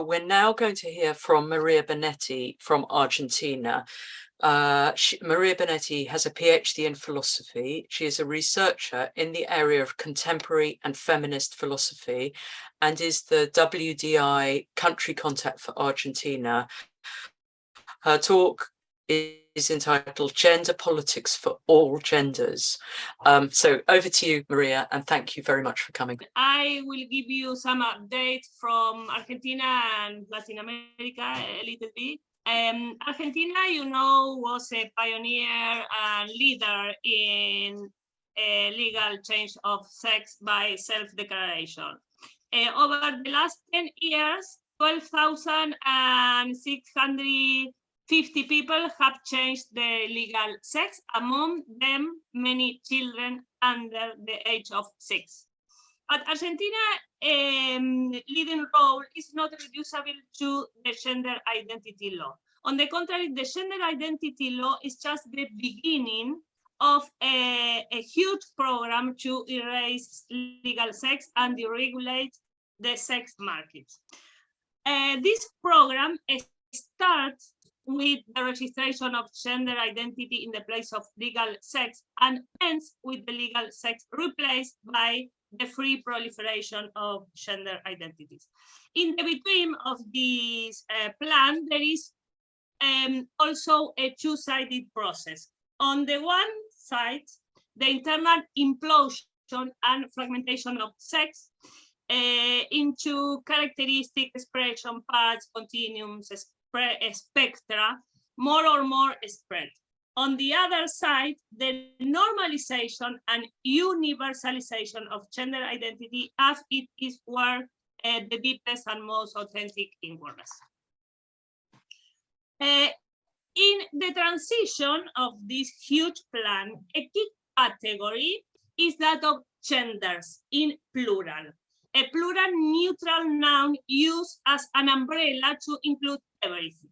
We're now going to hear from María Binetti from Argentina. María Binetti has a PhD in philosophy. She is a researcher in the area of contemporary and feminist philosophy and is the WDI country contact for Argentina. Her talk is entitled Gender Politics for All Genders. So over to you, Maria, and thank you very much for coming. I will give you some updates from Argentina and Latin America a little bit. Argentina, you know, was a pioneer and leader in legal change of sex by self-declaration. Over the last 10 years, 12,650 people have changed their legal sex, among them many children under the age of 6. But Argentina's leading role is not reducible to the gender identity law. On the contrary, the gender identity law is just the beginning of a huge program to erase legal sex and deregulate the sex market. This program starts with the registration of gender identity in the place of legal sex and ends with the legal sex replaced by the free proliferation of gender identities. In the between of this plan, there is also a two-sided process. On the one side, the internal implosion and fragmentation of sex into characteristic expression parts, continuums, spectra, more or more spread. On the other side, the normalization and universalization of gender identity as it is where the deepest and most authentic inwards. In the transition of this huge plan, a key category is that of genders in plural. A plural neutral noun used as an umbrella to include everything.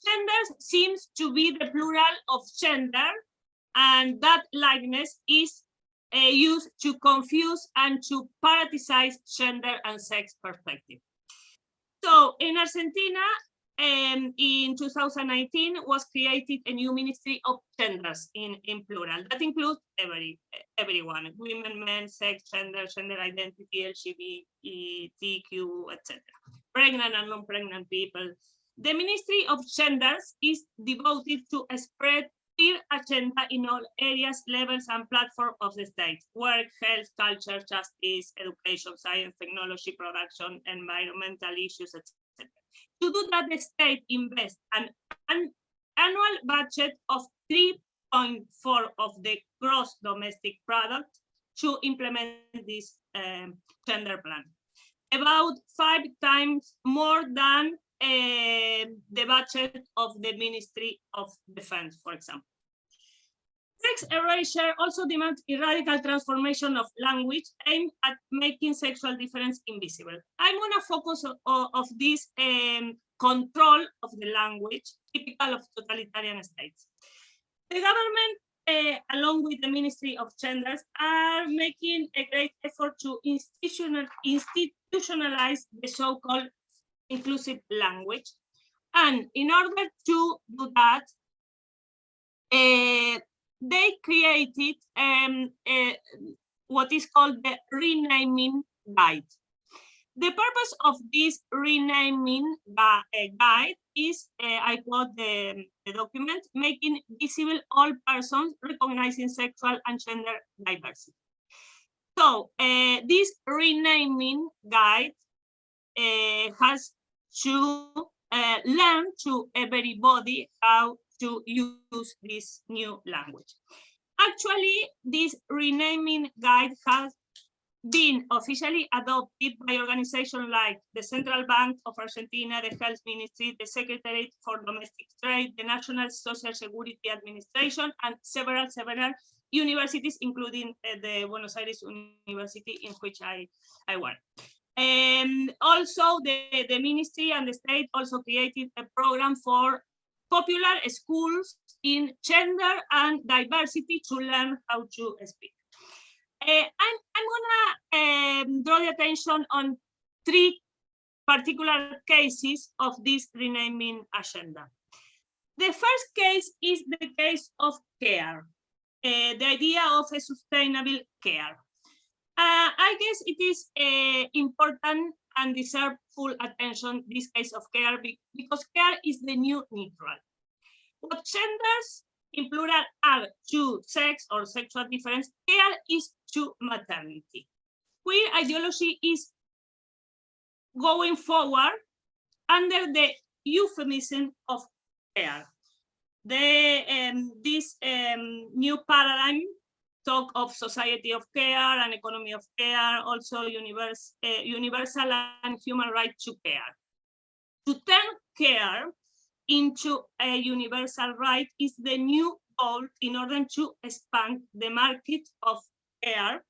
Genders seems to be the plural of gender, and that likeness is used to confuse and to parasitize gender and sex perspective. So in Argentina, in 2019 was created a new Ministry of Genders in plural that includes everyone, women, men, sex, gender identity, LGBTQ, etc. Pregnant and non-pregnant people. The Ministry of Genders is devoted to spread clear agenda in all areas, levels, and platforms of the state: work, health, culture, justice, education, science, technology, production, environmental issues, etc. To do that, the state invests an annual budget of 3.4% of the gross domestic product to implement this gender plan. About 5 times more than the budget of the Ministry of Defense, for example. Sex erasure also demands a radical transformation of language aimed at making sexual difference invisible. I'm going to focus on this control of the language, typical of totalitarian states. The government, along with the Ministry of Genders, are making a great effort to institutionalize the so-called inclusive language. And in order to do that, they created what is called the renaming guide. The purpose of this renaming guide is, I quote the document, making visible all persons recognizing sexual and gender diversity. So this renaming guide has to learn to everybody how to use this new language. Actually, this renaming guide has been officially adopted by organizations like the Central Bank of Argentina, the Health Ministry, the Secretariat for Domestic Trade, the National Social Security Administration, and several universities, including the Buenos Aires University, in which I work. And also the ministry and the state also created a program for popular schools in gender and diversity to learn how to speak. I'm gonna draw the attention on 3 particular cases of this renaming agenda. The first case is the case of care, the idea of a sustainable care. I guess it is important and deserve full attention, this case of care, because care is the new neutral. What genders in plural are to sex or sexual difference, care is to maternity. Queer ideology is going forward under the euphemism of care. This new paradigm talk of society of care and economy of care, also universal and human right to care. To turn care into a universal right is the new goal in order to expand the market of care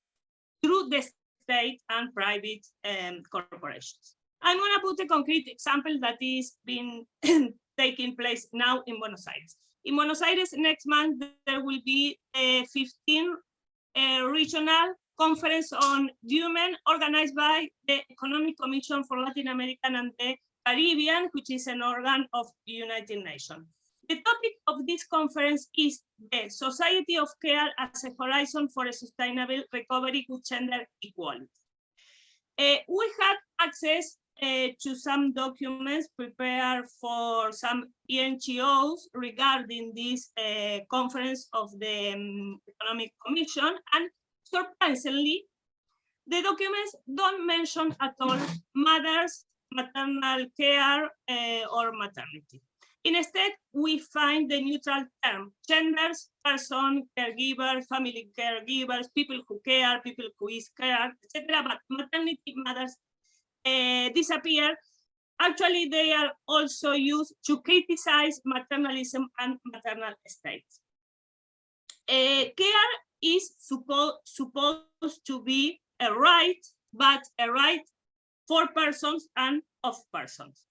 through the state and private corporations. I'm going to put a concrete example that is being taking place now in Buenos Aires. In Buenos Aires, next month, there will be a 15 regional conference on women organized by the Economic Commission for Latin America and the Caribbean, which is an organ of the United Nations. The topic of this conference is the society of care as a horizon for a sustainable recovery with gender equality. We had access to some documents prepared for some NGOs regarding this conference of the Economic Commission, and surprisingly, the documents don't mention at all mothers, maternal care, or maternity. Instead, we find the neutral term, genders, person, caregiver, family caregivers, people who care, people who is care, etc. But maternity, mothers disappear. Actually, they are also used to criticize maternalism and maternal states. Care is supposed to be a right, but a right for persons and of persons.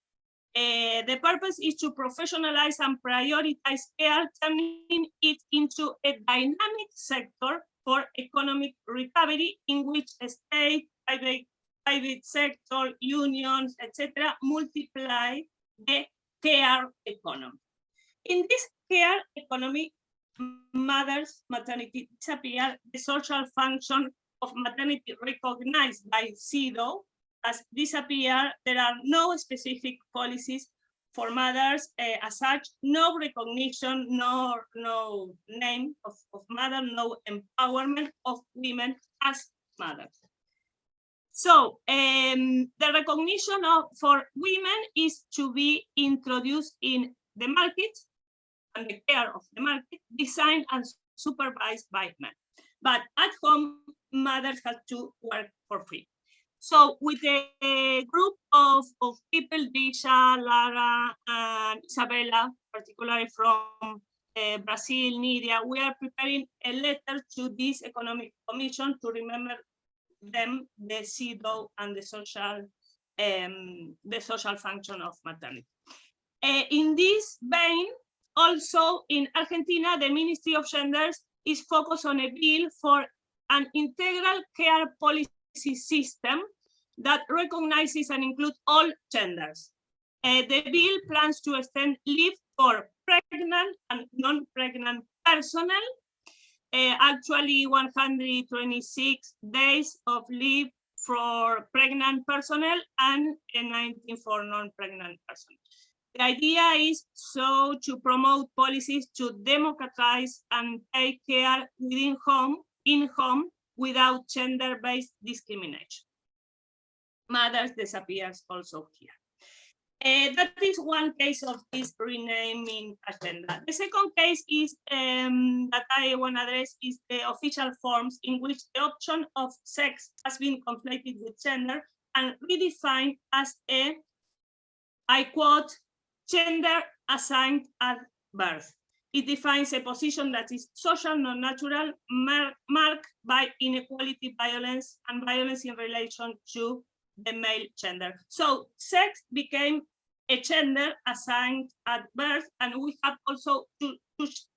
The purpose is to professionalize and prioritize care, turning it into a dynamic sector for economic recovery in which state, private sector, unions, etc., multiply the care economy. In this care economy, mothers, maternity disappear, the social function of maternity recognized by CEDAW has disappeared. There are no specific policies for mothers as such, no recognition, no name of mother, no empowerment of women as mothers. So the recognition for women is to be introduced in the market and the care of the market, designed and supervised by men. But at home, mothers have to work for free. So with a group of people, Disha, Lara, and Isabella, particularly from Brazil, Nidia, we are preparing a letter to this Economic Commission to remember them the CEDAW and the social function of maternity. In this vein, also in Argentina, the Ministry of Genders is focused on a bill for an integral care policy system that recognizes and includes all genders. The bill plans to extend leave for pregnant and non-pregnant personnel, actually 126 days of leave for pregnant personnel and 19 for non-pregnant personnel. The idea is so to promote policies to democratize and take care within home, in home, without gender-based discrimination. Mothers disappears also here. That is one case of this renaming agenda. The second case is that I want to address is the official forms in which the option of sex has been conflated with gender and redefined as a, I quote, gender assigned at birth. It defines a position that is social, non-natural, marked by inequality, violence, and violence in relation to the male gender. So sex became a gender assigned at birth, and we have also two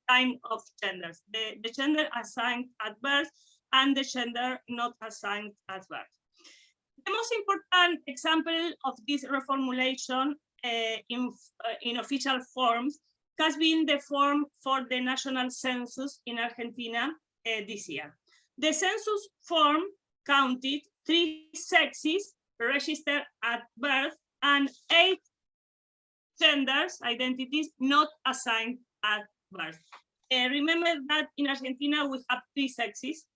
kinds of genders, the gender assigned at birth and the gender not assigned at birth. The most important example of this reformulation in official forms has been the form for the national census in Argentina this year. The census form counted 3 sexes registered at birth and 8 genders, identities not assigned at birth. Remember that in Argentina we have 3 sexes.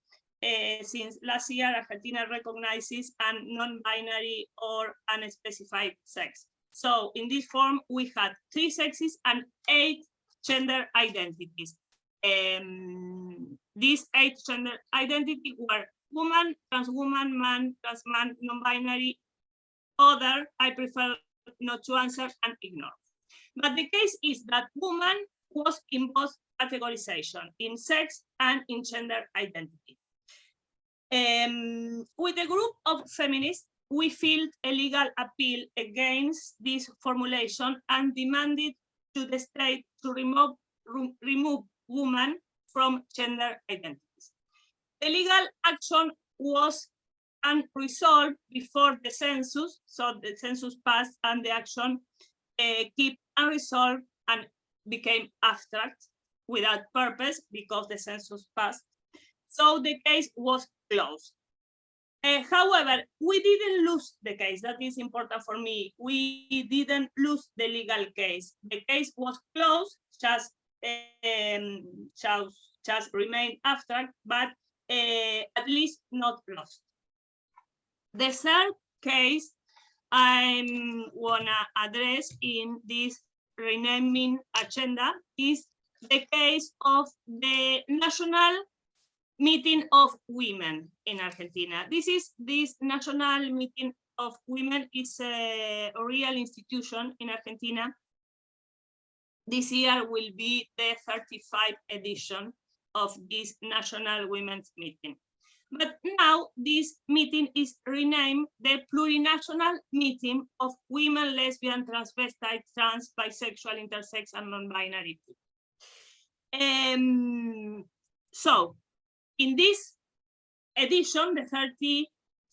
Since last year, Argentina recognizes a non-binary or unspecified sex. So in this form, we had 3 sexes and 8 gender identities. These 8 gender identities were woman, trans man, non-binary, other, I prefer not to answer and ignore. But the case is that woman was in both categorization, in sex and in gender identity. With a group of feminists, we filed a legal appeal against this formulation and demanded to the state to remove woman from gender identities. The legal action was unresolved before the census, so the census passed and the action kept unresolved and became abstract without purpose because the census passed. So the case was closed. However, we didn't lose the case. That is important for me. We didn't lose the legal case. The case was closed, just remained abstract, but at least not lost. The third case I wanna address in this renaming agenda is the case of the National Meeting of Women in Argentina. This National Meeting of Women is a real institution in Argentina. This year will be the 35th edition of this National Women's Meeting. But now this meeting is renamed the Plurinational Meeting of Women, Lesbian, Transvestite, Trans, Bisexual, Intersex, and Non-Binary. So in this edition, the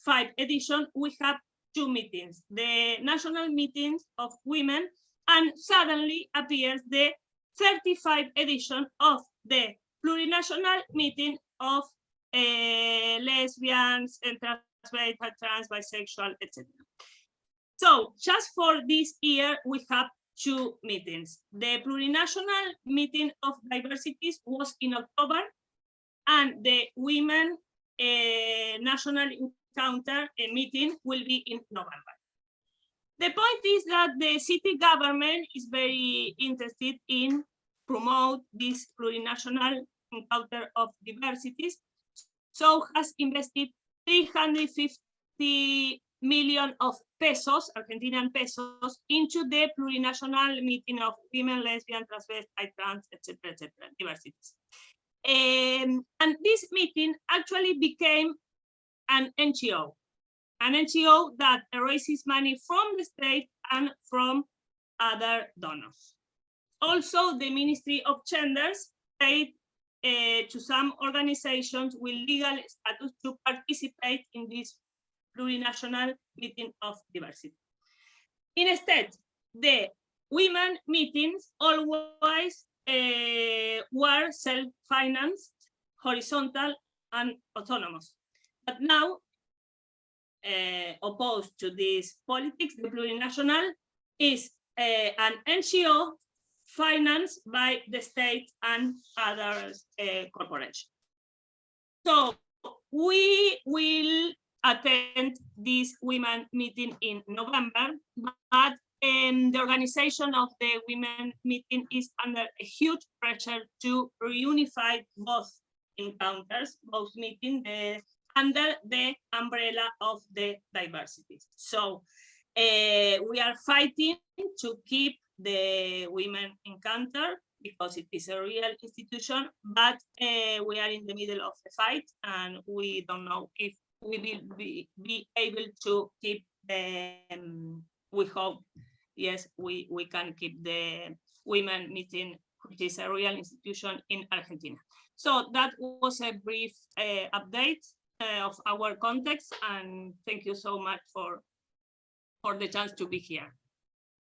35th edition, we have 2 meetings, the National Meetings of Women, and suddenly appears the 35th edition of the Plurinational Meeting of lesbians, transvestite, trans, bisexual, etc. So just for this year, we have 2 meetings. The Plurinational Meeting of Diversities was in October, and the Women National Encounter meeting will be in November. The point is that the city government is very interested in promote this plurinational encounter of diversities, so has invested 350 million of pesos, Argentinian pesos, into the plurinational meeting of women, lesbian, transvestite, trans, etc., diversities. And this meeting actually became an NGO that raises money from the state and from other donors. Also, the Ministry of Genders paid to some organizations with legal status to participate in this plurinational meeting of diversity. Instead, the women meetings always were self-financed, horizontal, and autonomous. But now, opposed to this politics, the plurinational is an NGO financed by the state and other corporations. So we will attend this women meeting in November, but the organization of the women meeting is under a huge pressure to reunify both encounters, both meetings, under the umbrella of the diversities. So we are fighting to keep the women encounter because it is a real institution, but we are in the middle of the fight and we don't know if we will be able to keep them. We hope, yes, we can keep the women meeting, which is a real institution in Argentina. So that was a brief update. of our context, and thank you so much for the chance to be here.